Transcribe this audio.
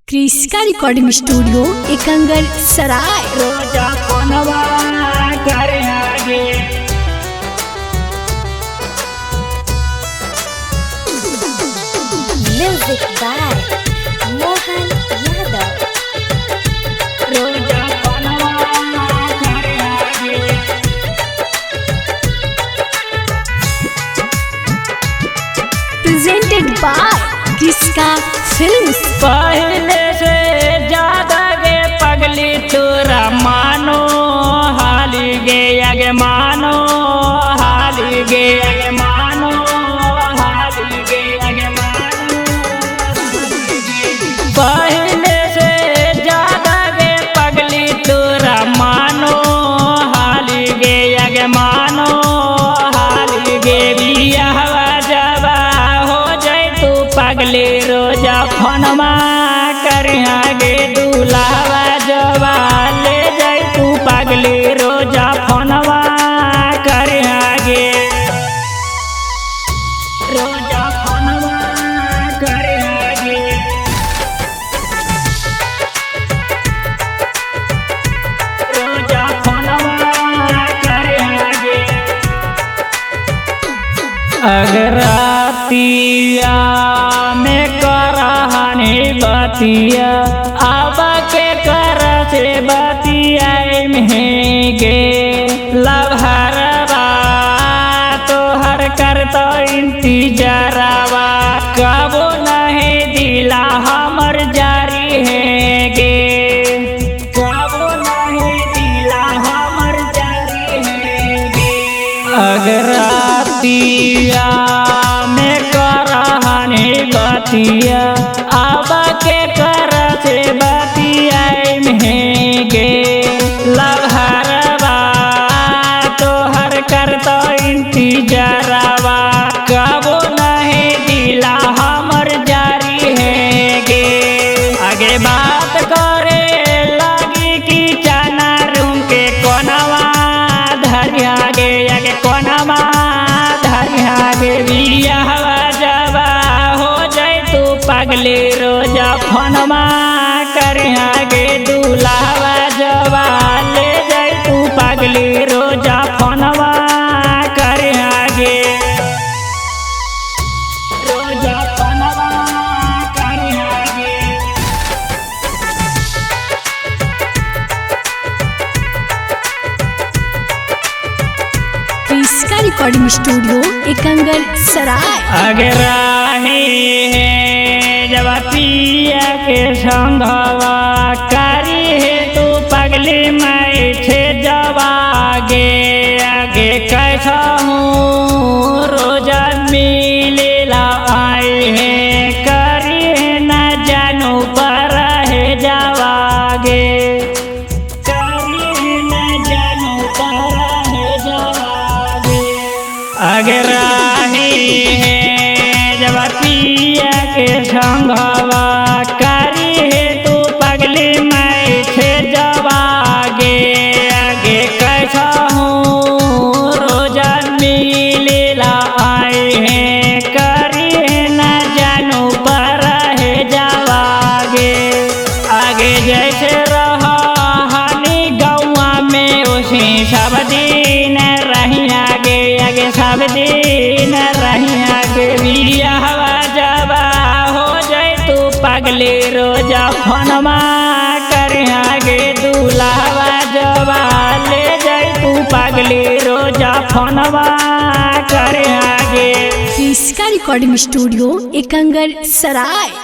क्रिस्का recording studio Ekangar सराय। रोजा कोनवा कर आगे म्यूजिक बाय मोहन यादव। रोजा कोनवा कर आगे प्रेजेंटेड बाय क्रिस्का फिल्म्स। पहले से ज्यादा गे पगली तोरा मानो हाली गे आगे मानो हाली गे आगे मानो हाली गे आगे मानो। पहले से ज्यादा गे पगली तोरा मानो हाली गे आगे मानो हाली गे बिया जबा हो जाए तू पगली रोजा फनमा कर आगे दूल्हा जबा ले जाए तू पगली रोजा फनमा कर आगे रोजा फनमा कर आगे रोजा फनमा कर आगे। अगरातिया में करहानी बतिया अब के कर से बतिया में गे लभरवा तोहर कर तो इंतजारवा कबो नहीं दिला हमर जारी है गे कबो नहीं दिला हमर जारी है गे। अगरातिया में करहानी बतिया अब के कर से बतिया में गे लभरवा तोहर कर तो इंतजारवा कबो नहीं दिला हमर जारी है गे। आगे बात करे लगी कि चना रूम के कोनवा धरिया गे आगे कोनवा धरिया गे बिया जबा हो जाए तू पगली रोजा फनमा कर आगे दूल्हा जबा ले जाए तू पगली रोजा फनमा कर आगे रोजा फनमा कर आगे। क्रिस्का रिकॉर्डिंग स्टूडियो एकंगर सराय। अगर राही है जब पिया के संगवा करी है तू पगली मैं छे जवागे आगे कैसा हूँ रोजा मिलेला आए है करी है न जानू पर है जवागे करी है न जानू पर है जवागे। अगर राही है जब पिया के संगवा करी है तू पगली मैं छे जवागे आगे कैसा हूँ रोजा मिलेला आए हैं करी है न जानू पर है जवागे। आगे जैसे रहा हानि गौआ में उसी सब दिन रही आगे सब दिन रही आगे बिया जबा हो जाए तू पगली रोजा फनमा कर आगे दूल्हा जबा ले जाए तू पगली रोजा फनमा कर आगे। क्रिस्का रिकॉर्डिंग स्टूडियो एकंगर सराय।